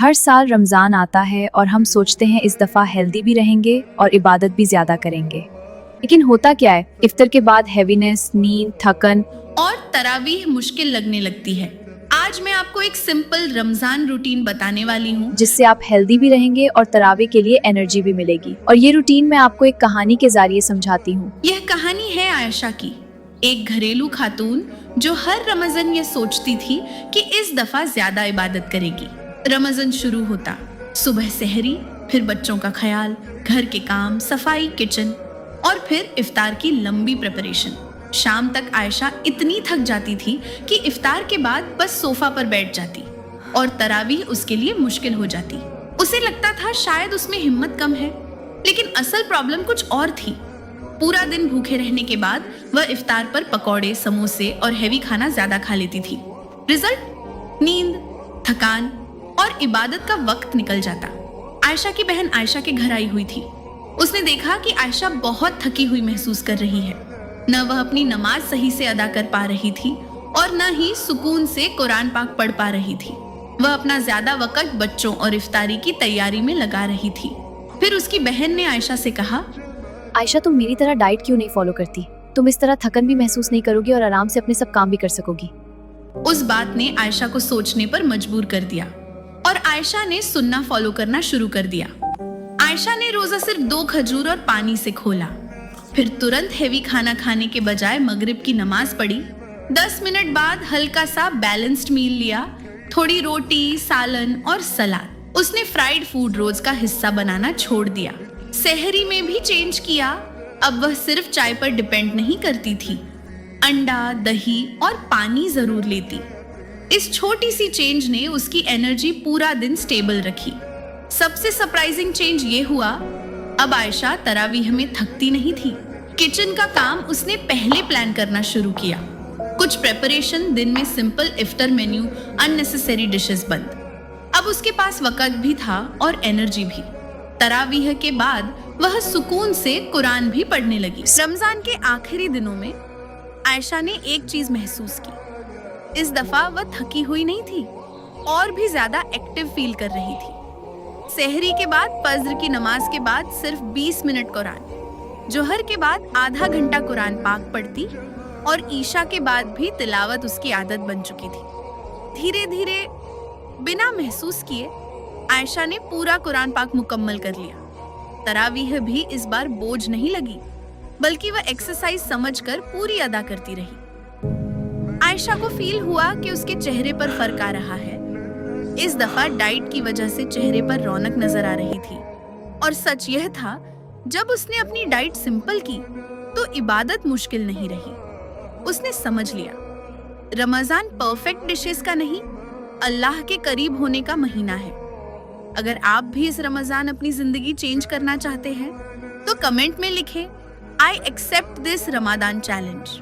हर साल रमज़ान आता है और हम सोचते हैं इस दफ़ा हेल्दी भी रहेंगे और इबादत भी ज़्यादा करेंगे। लेकिन होता क्या है, इफ्तार के बाद हैवीनेस, नींद, थकन और तरावीह मुश्किल लगने लगती है। आज मैं आपको एक सिंपल रमजान रूटीन बताने वाली हूँ जिससे आप हेल्दी भी रहेंगे और तरावी के लिए एनर्जी भी मिलेगी। और ये रूटीन मैं आपको एक कहानी के जरिए समझाती हूँ। यह कहानी है आयशा की, एक घरेलू खातून जो हर रमजान ये सोचती थी कि इस दफा ज्यादा इबादत करेगी। रमजान शुरू होता, सुबह सहरी, फिर बच्चों का ख्याल, घर के काम, सफाई, किचन और फिर इफ्तार की लंबी प्रिपरेशन। शाम तक आयशा इतनी थक जाती थी कि इफ्तार के बाद बस सोफा पर बैठ जाती और तरावीह उसके लिए मुश्किल हो जाती। उसे लगता था शायद उसमें हिम्मत कम है, लेकिन असल प्रॉब्लम कुछ और थी। पूरा दिन भूखे रहने के बाद वह इफ्तार पर पकौड़े, समोसे और हैवी खाना ज्यादा खा लेती थी। रिजल्ट, नींद, थकान और इबादत का वक्त निकल जाता। आयशा की बहन आयशा के घर आई हुई थी। उसने देखा कि आयशा बहुत थकी हुई महसूस कर रही है। न वह अपनी नमाज सही से अदा कर पा रही थी और न ही सुकून से कुरान पाक पढ़ पा रही थी। वह अपना ज्यादा वक्त बच्चों और इफ्तारी की तैयारी में लगा रही थी। फिर उसकी बहन ने आयशा से कहा, आयशा, तुम मेरी तरह डाइट क्यों नहीं फॉलो करती? तुम इस तरह थकन भी महसूस नहीं करोगी और आराम से अपने सब काम भी कर सकोगी। उस बात ने आयशा को सोचने पर मजबूर कर दिया और आयशा ने सुन्ना फॉलो करना शुरू कर दिया। आयशा ने रोजा सिर्फ 2 खजूर और पानी से खोला, फिर तुरंत हेवी खाना खाने के बजाय मगरिब की नमाज पढ़ी। 10 मिनट बाद हल्का सा बैलेंस्ड मील लिया, थोड़ी रोटी, सालन और सलाद। उसने फ्राइड फूड रोज का हिस्सा बनाना छोड़ दिया। सहरी में भी चेंज किया। अब वह सिर्फ चाय पर डिपेंड नहीं करती थी, अंडा, दही और पानी जरूर लेती। इस छोटी सी चेंज ने उसकी एनर्जी पूरा दिन स्टेबल रखी। सबसे सरप्राइजिंग चेंज ये हुआ, अब आयशा तरावीह में थकती नहीं थी। किचन का काम उसने पहले प्लान करना शुरू किया। कुछ प्रेपरेशन, दिन में सिंपल इफ्तार मेन्यू, अननेसेसरी डिशेस बंद। अब उसके पास वक्त भी था और एनर्जी भी। तरावीह के बाद वह सुकून से कुरान भी पढ़ने लगी। रमजान के आखिरी दिनों में आयशा ने एक चीज महसूस की। इस दफा वह थकी हुई नहीं थी और भी ज्यादा एक्टिव फील कर रही थी। सहरी के बाद, फज्र की नमाज के बाद सिर्फ 20 मिनट कुरान, जोहर के बाद आधा घंटा कुरान पाक पढ़ती और ईशा के बाद भी तिलावत उसकी आदत बन चुकी थी। धीरे धीरे, बिना महसूस किए, आयशा ने पूरा कुरान पाक मुकम्मल कर लिया। तरावीह भी इस बार बोझ नहीं लगी, बल्कि वह एक्सरसाइज समझकर पूरी अदा करती रही। आयशा को फील हुआ कि उसके चेहरे पर फर्क आ रहा है। इस दफा डाइट की वजह से चेहरे पर रौनक नजर आ रही थी। और सच यह था, जब उसने अपनी डाइट सिंपल की तो इबादत मुश्किल नहीं रही। उसने समझ लिया, रमजान परफेक्ट डिशेस का नहीं, अल्लाह के करीब होने का महीना है। अगर आप भी इस रमजान अपनी जिंदगी चेंज करना चाहते हैं तो कमेंट में लिखें, I accept this Ramzan challenge.